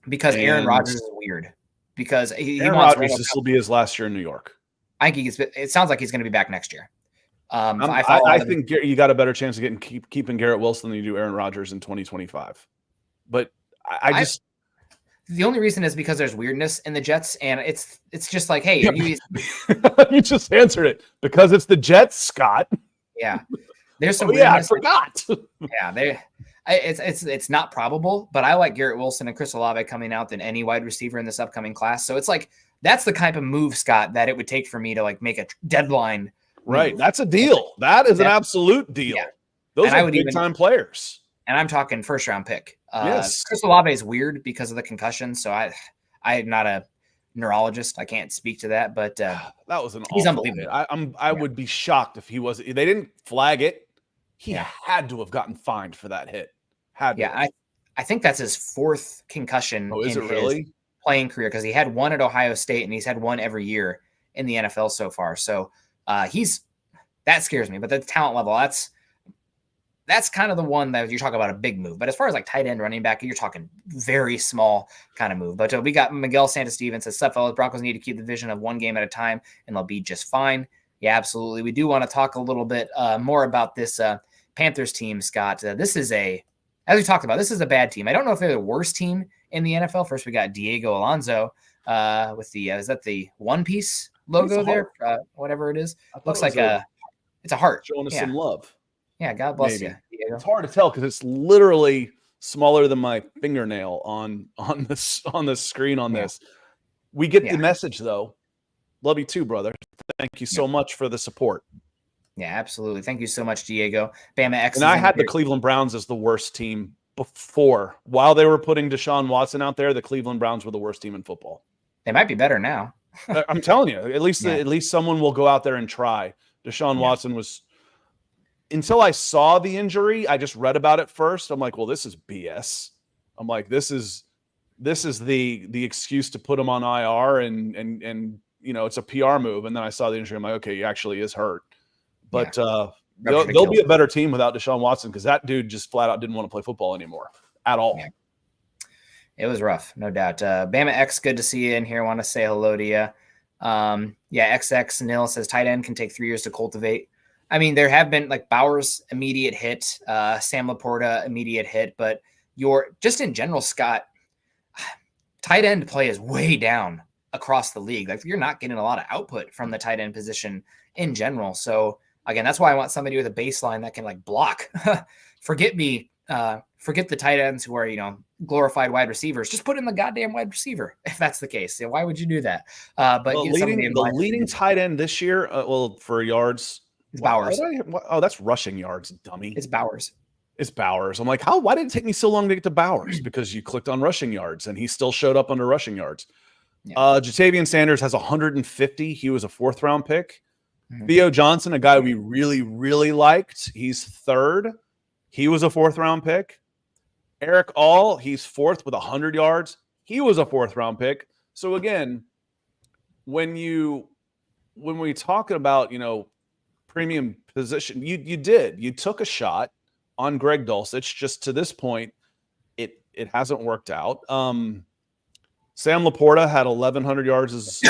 Because Aaron Rodgers is weird. Because Aaron Rodgers, this will be his last year in New York. I think it sounds like he's going to be back next year. I think you got a better chance of keeping Garrett Wilson than you do Aaron Rodgers in 2025. But I just the only reason is because there's weirdness in the Jets, and it's just like, hey, Yep. you You just answered it because it's the Jets, Scott. yeah, there's some Oh yeah, I weirdness. forgot. Yeah, it's not probable, but I like Garrett Wilson and Chris Olave coming out than any wide receiver in this upcoming class. So it's like that's the type of move, Scott, that it would take for me to like make a deadline. Right, move. that's a deal. That is an absolute deal. Yeah. Those And are I would big time players. And I'm talking first round pick. Yes. Chris Olave is weird because of the concussion, so I'm not a neurologist. I can't speak to that, but That was an he's awful unbelievable. hit. I would be shocked if he was. They didn't flag it. He had to have gotten fined for that hit. I think that's his fourth concussion in his playing career because he had one at Ohio State and he's had one every year in the NFL so far. So that scares me. But the talent level, that's kind of the one that you talk about a big move. But as far as like tight end, running back, you're talking very small kind of move. But we got Miguel Santos-Stevens says, "Sup, fellas, Broncos need to keep the vision of one game at a time, and they'll be just fine." Yeah, absolutely. We do want to talk a little bit more about this Panthers team, Scott. This is as we talked about, this is a bad team. I don't know if they're the worst team in the NFL. First, we got Diego Alonso with the is that the One Piece logo there? Whatever it is. Looks like it's a heart. Showing us some love. Yeah, God bless you. Diego. It's hard to tell because it's literally smaller than my fingernail on the screen on this. We get the message though. Love you too, brother. Thank you so much for the support. Yeah, absolutely. Thank you so much, Diego. Bama X. And I had the Cleveland Browns as the worst team before. While they were putting Deshaun Watson out there, the Cleveland Browns were the worst team in football. They might be better now. I'm telling you, at least someone will go out there and try. Deshaun Watson was, until I saw the injury, I just read about it first. I'm like, well, this is BS. I'm like, this is the excuse to put him on IR and it's a PR move. And then I saw the injury. I'm like, okay, he actually is hurt. But they'll be a better team without Deshaun Watson because that dude just flat out didn't want to play football anymore at all. Yeah. It was rough, no doubt. Bama X, good to see you in here. Want to say hello to you. XX Nil says tight end can take 3 years to cultivate. I mean, there have been like Bowers immediate hit, Sam Laporta immediate hit, but just in general, Scott, tight end play is way down across the league. Like you're not getting a lot of output from the tight end position in general. So again, that's why I want somebody with a baseline that can like block. Forget the tight ends who are, glorified wide receivers. Just put in the goddamn wide receiver if that's the case. Why would you do that? But the leading tight end this year, for yards, it's Bowers. That's rushing yards, dummy. It's Bowers. I'm like, why did it take me so long to get to Bowers? Because you clicked on rushing yards and he still showed up under rushing yards. Yeah. Jatavian Sanders has 150. He was a 4th round pick. Mm-hmm. Theo Johnson, a guy we really, really liked. He's 3rd. He was a 4th round pick. Eric All, he's 4th with 100 yards. He was a 4th round pick. So again, when we talk about, premium position, you took a shot on Greg Dulcich. Just to this point, it hasn't worked out. Sam Laporta had 1,100 yards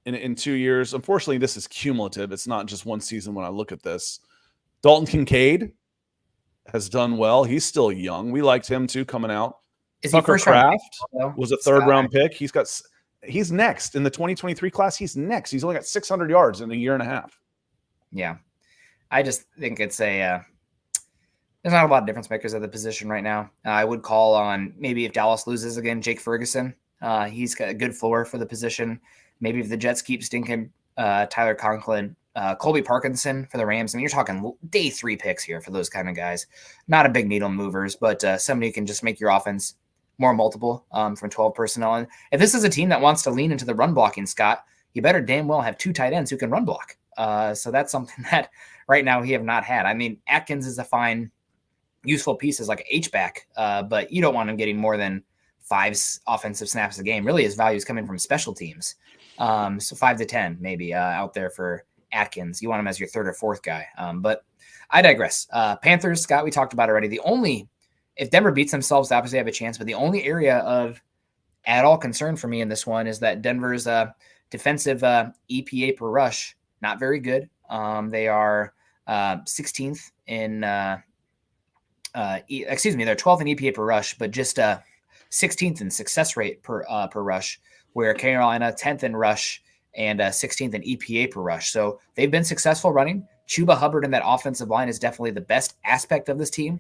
in 2 years. Unfortunately, this is cumulative. It's not just one season when I look at this. Dalton Kincaid has done well. He's still young. We liked him too coming out. Tucker Kraft was a 3rd round pick. He's next in the 2023 class. He's next. He's only got 600 yards in a year and a half. Yeah. I just think it's there's not a lot of difference makers at the position right now. I would call on maybe if Dallas loses again, Jake Ferguson. He's got a good floor for the position. Maybe if the Jets keep stinking, Tyler Conklin, Colby Parkinson for the Rams. I mean, you're talking day 3 picks here for those kind of guys. Not a big needle movers, but somebody who can just make your offense more multiple from 12 personnel. And if this is a team that wants to lean into the run blocking, Scott, you better damn well have 2 tight ends who can run block. So that's something that right now we have not had. I mean, Atkins is a fine, useful piece as like an H-back, but you don't want him getting more than 5 offensive snaps a game. Really, his value is coming from special teams. So 5 to 10 maybe out there for Atkins. You want him as your 3rd or 4th guy. But I digress. Panthers, Scott, we talked about already. If Denver beats themselves, they obviously have a chance, but the only area of at all concern for me in this one is that Denver's defensive EPA per rush, not very good. They are 16th in they're 12th in EPA per rush, but just 16th in success rate per rush, where Carolina 10th in rush and 16th in EPA per rush. So they've been successful running. Chuba Hubbard in that offensive line is definitely the best aspect of this team.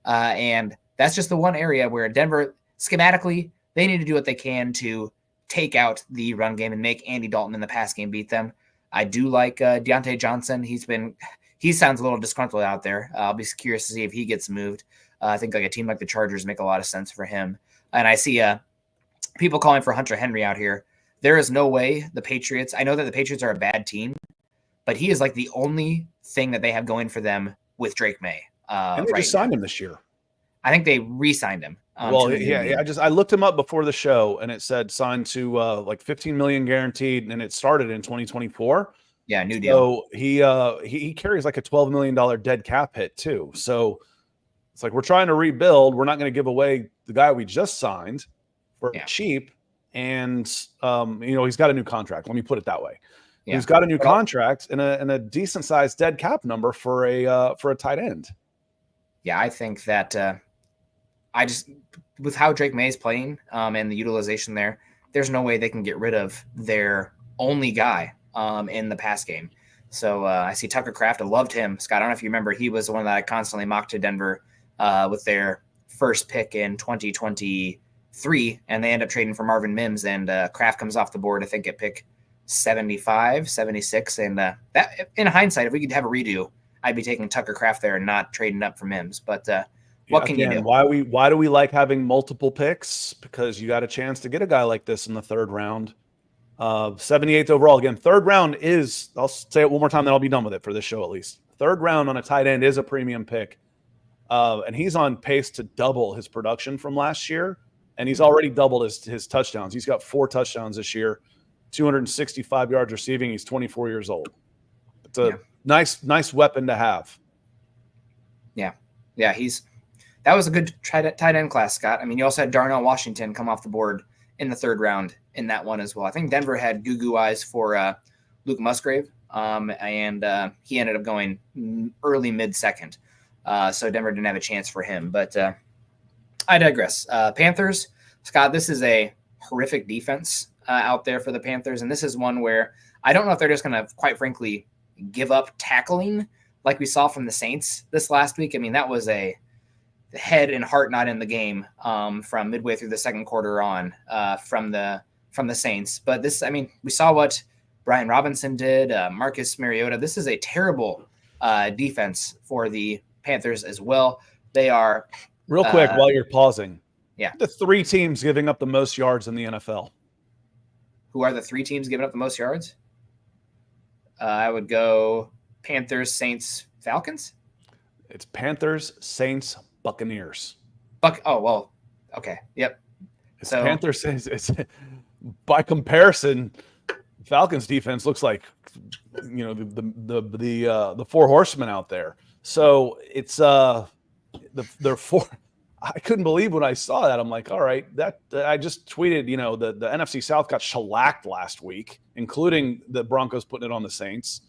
And that's just the one area where Denver, schematically, they need to do what they can to take out the run game and make Andy Dalton in the pass game beat them. I do like Deontay Johnson. He sounds a little disgruntled out there. I'll be curious to see if he gets moved. I think like a team like the Chargers make a lot of sense for him. And I see people calling for Hunter Henry out here. There is no way the Patriots, I know that the Patriots are a bad team, but he is like the only thing that they have going for them with Drake May. And they just signed him this year. I think they re-signed him. Well, yeah. I looked him up before the show, and it said signed to like 15 million guaranteed, and it started in 2024. Yeah, new deal. So he carries like a $12 million dead cap hit too. So it's like we're trying to rebuild. We're not going to give away the guy we just signed for cheap, and he's got a new contract. Let me put it that way. Yeah. He's got a new contract and a decent sized dead cap number for a tight end. Yeah, I think that with how Drake May is playing and the utilization there, there's no way they can get rid of their only guy in the pass game. So I see Tucker Kraft. I loved him. Scott, I don't know if you remember, he was the one that I constantly mocked to Denver with their first pick in 2023, and they end up trading for Marvin Mims, and Kraft comes off the board, I think, at pick 75, 76. And that, in hindsight, if we could have a redo, I'd be taking Tucker Kraft there and not trading up for Mims. But what can you do? Why do we like having multiple picks? Because you got a chance to get a guy like this in the third round. 78th overall. Again, third round is, I'll say it one more time, then I'll be done with it for this show at least. Third round on a tight end is a premium pick. And he's on pace to double his production from last year. And he's already doubled his touchdowns. He's got 4 touchdowns this year, 265 yards receiving. He's 24 years old. It's a nice weapon to have. Yeah. That was a good tight end class, Scott. I mean, you also had Darnell Washington come off the board in the third round in that one as well. I think Denver had goo eyes for Luke Musgrave, and he ended up going early mid-second. So Denver didn't have a chance for him. But I digress. Panthers, Scott, this is a horrific defense out there for the Panthers, and this is one where I don't know if they're just going to, quite frankly, give up tackling like we saw from the Saints this last week. I mean, that was a head and heart not in the game from midway through the second quarter on from the Saints. But this, I mean, we saw what Brian Robinson did, Marcus Mariota. This is a terrible defense for the Panthers as well. They are real quick while you're pausing. Yeah, the 3 teams giving up the most yards in the NFL. Who are the 3 teams giving up the most yards? I would go Panthers, Saints, Falcons. It's Panthers, Saints, Buccaneers. Oh, well, okay. Yep. It's Panthers, Saints. It's, by comparison, Falcons defense looks like, the 4 horsemen out there. So it's they're 4. I couldn't believe when I saw that. I'm like, all right, that I just tweeted, the NFC South got shellacked last week, including the Broncos putting it on the Saints.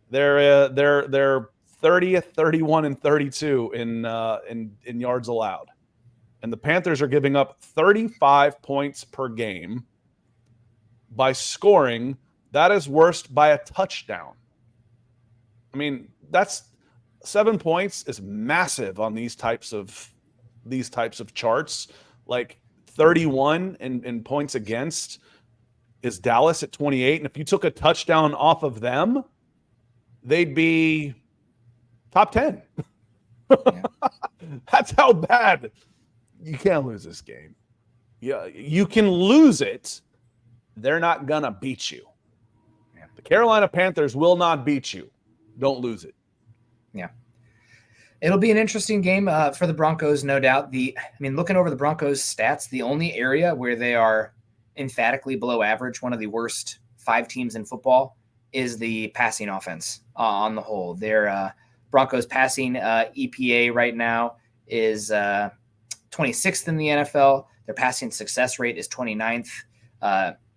They're 30th, 31, and 32 in yards allowed. And the Panthers are giving up 35 points per game by scoring. That is worst by a touchdown. I mean, that's 7 points is massive on these types of charts. Like 31 in points against is Dallas at 28. And if you took a touchdown off of them, they'd be top 10. Yeah. That's how bad. You can't lose this game. Yeah, you can lose it. They're not gonna beat you. Yeah. The Carolina Panthers will not beat you. Don't lose it. Yeah. It'll be an interesting game for the Broncos, no doubt. Looking over the Broncos' stats, the only area where they are emphatically below average, one of the worst 5 teams in football, is the passing offense on the whole. Their Broncos passing EPA right now is 26th in the NFL. Their passing success rate is 29th.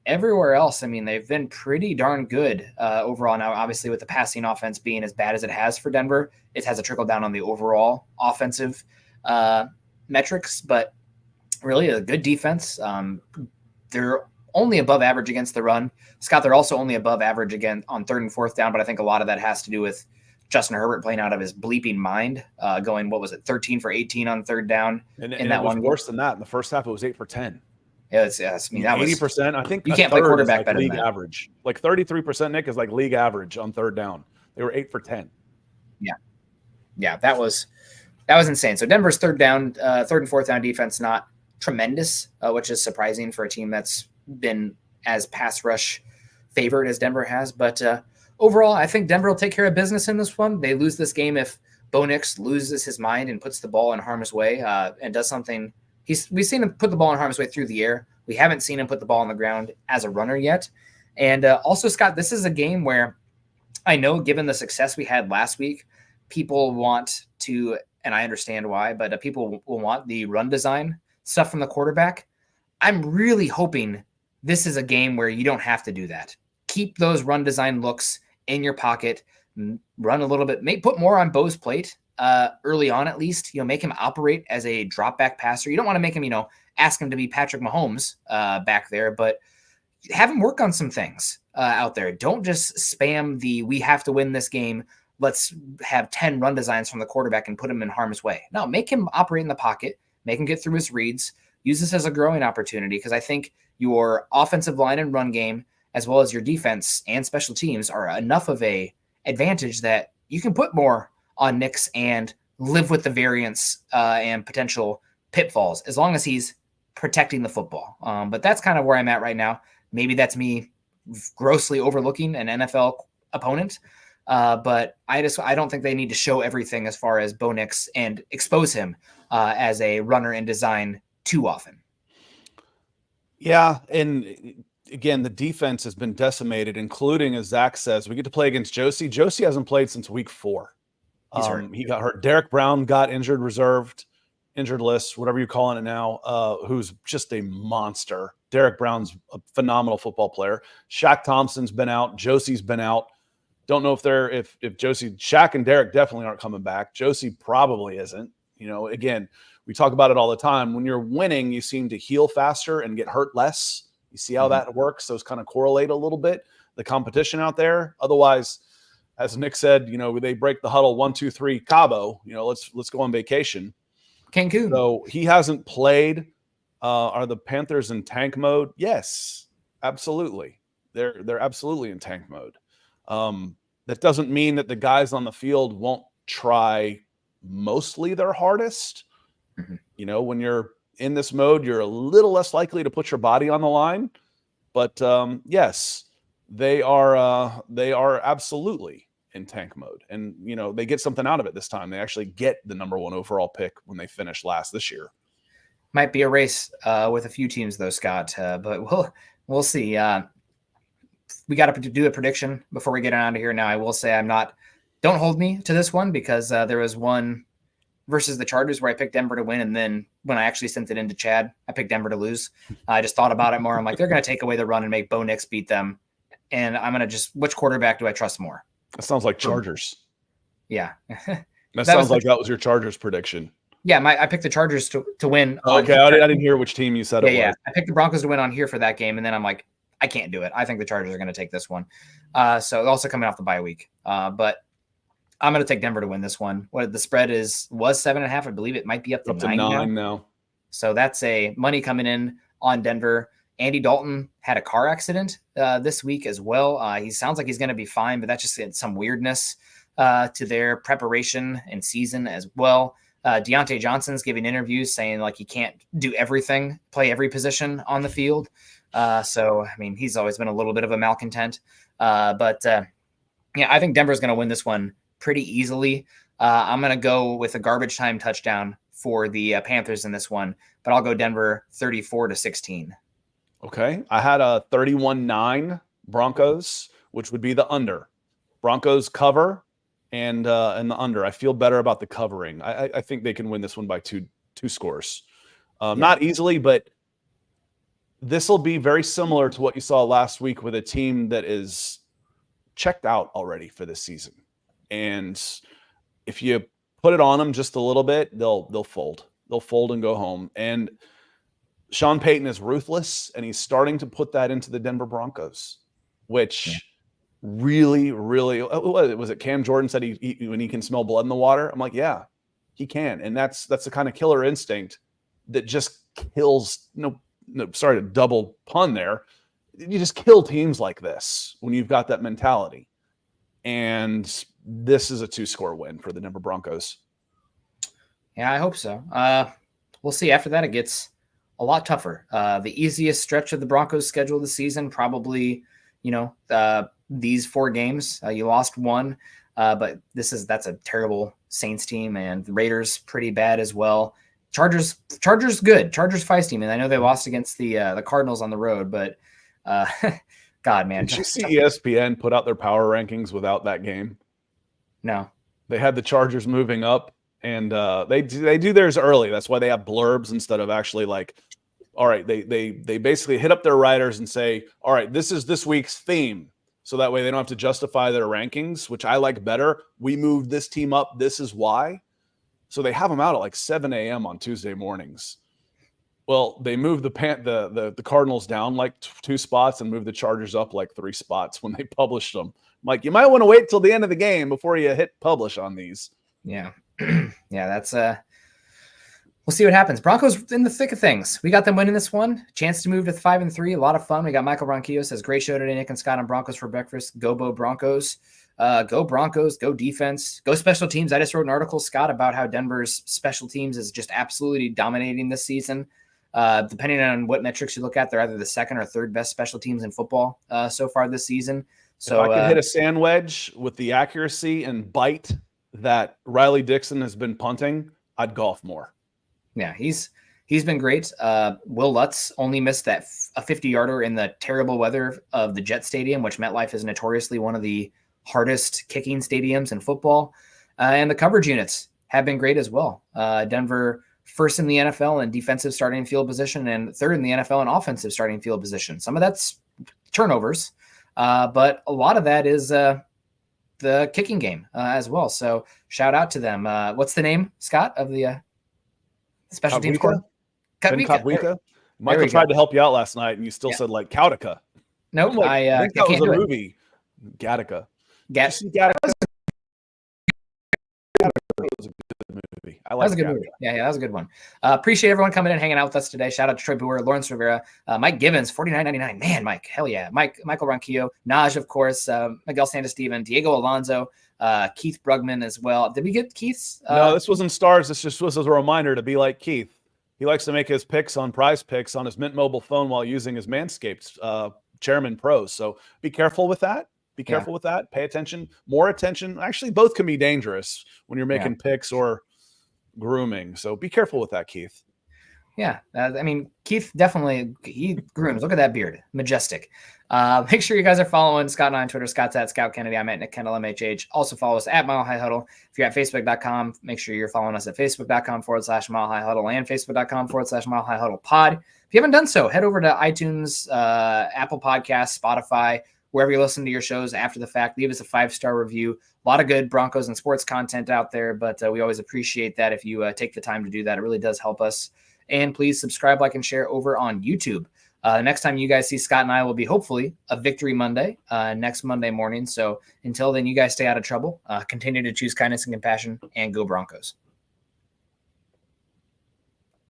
Everywhere else, they've been pretty darn good overall. Now, obviously, with the passing offense being as bad as it has for Denver, it has a trickle down on the overall offensive metrics. But really a good defense. They're only above average against the run. Scott, they're also only above average again on third and fourth down, but I think a lot of that has to do with Justin Herbert playing out of his bleeping mind, going, what was it, 13 for 18 on third down And in it that was one worse game. than that. In the first half, it was 8 for 10. Yeah, I mean, that was 80%. I think you a can't play third is quarterback like better than league that. average. Like 33%, Nick, is like league average on third down. They were 8 for 10. Yeah, that was insane. So Denver's third and fourth down defense not tremendous, which is surprising for a team that's been as pass rush favored as Denver has. But overall, I think Denver will take care of business in this one. They lose this game if Bo Nix loses his mind and puts the ball in harm's way and does something. We've seen him put the ball in harm's way through the air. We haven't seen him put the ball on the ground as a runner yet. And also, Scott, this is a game where I know, given the success we had last week, people want to, and I understand why, but people will want the run design stuff from the quarterback. I'm really hoping this is a game where you don't have to do that. Keep those run design looks in your pocket, run a little bit, put more on Bo's plate early on at least. Make him operate as a drop back passer. You don't want to make him, ask him to be Patrick Mahomes back there, but have him work on some things out there. Don't just spam we have to win this game. Let's have 10 run designs from the quarterback and put him in harm's way. No, make him operate in the pocket, make him get through his reads, use this as a growing opportunity, because I think your offensive line and run game, as well as your defense and special teams, are enough of a advantage that you can put more on Nix and live with the variance and potential pitfalls as long as he's protecting the football. But that's kind of where I'm at right now. Maybe that's me grossly overlooking an NFL opponent. But I don't think they need to show everything as far as Bo Nix and expose him as a runner in design too often. Yeah, and again, the defense has been decimated, including, as Zach says, we get to play against Josie. Josie hasn't played since week 4. He's hurt. He got hurt. Derek Brown got injured list, whatever you're calling it now, who's just a monster. Derek Brown's a phenomenal football player. Shaq Thompson's been out. Josie's been out. Don't know if Josie, Shaq and Derek definitely aren't coming back. Josie probably isn't. Again, we talk about it all the time. When you're winning, you seem to heal faster and get hurt less. You see how that works. Those kind of correlate a little bit, the competition out there. Otherwise, as Nick said, they break the huddle 1, 2, 3, Cabo. Let's go on vacation. Cancun. So he hasn't played. Are the Panthers in tank mode? Yes, absolutely. They're absolutely in tank mode. That doesn't mean that the guys on the field won't try mostly their hardest. When you're in this mode, you're a little less likely to put your body on the line. But yes, they are absolutely in tank mode. And, they get something out of it this time. They actually get the number 1 overall pick when they finish last this year. Might be a race with a few teams, though, Scott. But we'll see. We got to do a prediction before we get out of here. Now, I will say don't hold me to this one, because there was one versus the Chargers where I picked Denver to win. And then when I actually sent it into Chad, I picked Denver to lose. I just thought about it more. I'm like, they're going to take away the run and make Bo Nix beat them. And I'm going to which quarterback do I trust more? That sounds like Chargers. Yeah. That sounds like that was your Chargers prediction. Yeah, I picked the Chargers to win. Okay, I didn't hear which team you said it was. Yeah, I picked the Broncos to win on here for that game, and then I'm like, I can't do it. I think the Chargers are going to take this one. So also coming off the bye week. But I'm going to take Denver to win this one. What the spread was 7.5. I believe it might be up to 9 now. So that's a money coming in on Denver. Andy Dalton had a car accident this week as well. He sounds like he's going to be fine, but that's just some weirdness to their preparation and season as well. Deontay Johnson's giving interviews saying like he can't do everything, play every position on the field. So, I mean, he's always been a little bit of a malcontent. But I think Denver's going to win this one pretty easily. I'm going to go with a garbage time touchdown for the Panthers in this one, but I'll go Denver 34-16. Okay. I had a 31-9 Broncos, which would be the under. Broncos cover and the under. I feel better about the covering. I think they can win this one by two scores. Not easily, but this will be very similar to what you saw last week with a team that is checked out already for this season. And if you put it on them just a little bit, they'll fold. They'll fold and go home. And Sean Payton is ruthless, and he's starting to put that into the Denver Broncos, which really, really, was it Cam Jordan said he when he can smell blood in the water? I'm like, yeah, he can. And that's the kind of killer instinct that just kills, sorry to double pun there. You just kill teams like this when you've got that mentality. And this is a 2-score win for the Denver Broncos. Yeah, I hope so. We'll see. After that, it gets a lot tougher. The easiest stretch of the Broncos schedule this season, probably, these 4 games. You lost 1, but that's a terrible Saints team, and the Raiders pretty bad as well. Chargers good. Chargers feisty, and I know they lost against the Cardinals on the road, but God, man. Did you see ESPN put out their power rankings without that game? No. They had the Chargers moving up, and they do theirs early. That's why they have blurbs instead of actually all right, they basically hit up their writers and say, all right, this is this week's theme. So that way they don't have to justify their rankings, which I like better. We moved this team up. This is why. So they have them out at 7 a.m. on Tuesday mornings. Well, they moved the Cardinals down 2 spots and moved the Chargers up 3 spots when they published them. You might want to wait till the end of the game before you hit publish on these. Yeah. Yeah, that's we'll see what happens. Broncos in the thick of things. We got them winning this one. Chance to move to 5-3. A lot of fun. We got Michael Ronquillo says, great show today, Nick and Scott on Broncos for breakfast. Go Bo Broncos. Go Broncos. Go defense. Go special teams. I just wrote an article, Scott, about how Denver's special teams is just absolutely dominating this season. Depending on what metrics you look at, they're either the 2nd or 3rd best special teams in football so far this season. So if I could hit a sand wedge with the accuracy and bite that Riley Dixon has been punting, I'd golf more. Yeah, he's been great. Will Lutz only missed a 50-yarder in the terrible weather of the Jet Stadium, which MetLife is notoriously one of the hardest kicking stadiums in football. And the coverage units have been great as well. Denver first in the NFL in defensive starting field position and 3rd in the NFL in offensive starting field position. Some of that's turnovers, but a lot of that is the kicking game as well. So shout out to them. What's the name, Scott, of the special teams squad? Kotwika. Michael tried to help you out last night, and you still said Kautica. Nope, I think that was a movie. Gattaca. Gattaca. That was a good movie. That was a good movie. Yeah, that was a good one. Appreciate everyone coming in, hanging out with us today. Shout out to Troy Boer, Lawrence Rivera, Mike Gibbons, $49.99. Man, Mike, hell yeah. Michael Ronquillo, Naj, of course, Miguel Sandesteven, Diego Alonso, Keith Brugman as well. Did we get Keith's? No, this wasn't stars. This just was a reminder to be like Keith. He likes to make his picks on Prize Picks on his Mint mobile phone while using his Manscaped Chairman Pros. So be careful with that. Be careful with that. Pay attention. More attention. Actually, both can be dangerous when you're making picks or grooming. So be careful with that, Keith. Yeah. Keith definitely, he grooms. Look at that beard. Majestic. Make sure you guys are following Scott and I on Twitter. Scott's at Scout Kennedy. I'm at Nick Kendell, MHH. Also follow us at Mile High Huddle. If you're at Facebook.com, make sure you're following us at Facebook.com/Mile High Huddle and Facebook.com/Mile High Huddle pod. If you haven't done so, head over to iTunes, Apple Podcasts, Spotify, wherever you listen to your shows after the fact. Leave us a 5-star review. A lot of good Broncos and sports content out there, but we always appreciate that if you take the time to do that. It really does help us. And please subscribe, like, and share over on YouTube. The next time you guys see Scott and I will be hopefully a Victory Monday next Monday morning. So until then, you guys stay out of trouble. Continue to choose kindness and compassion, and go Broncos.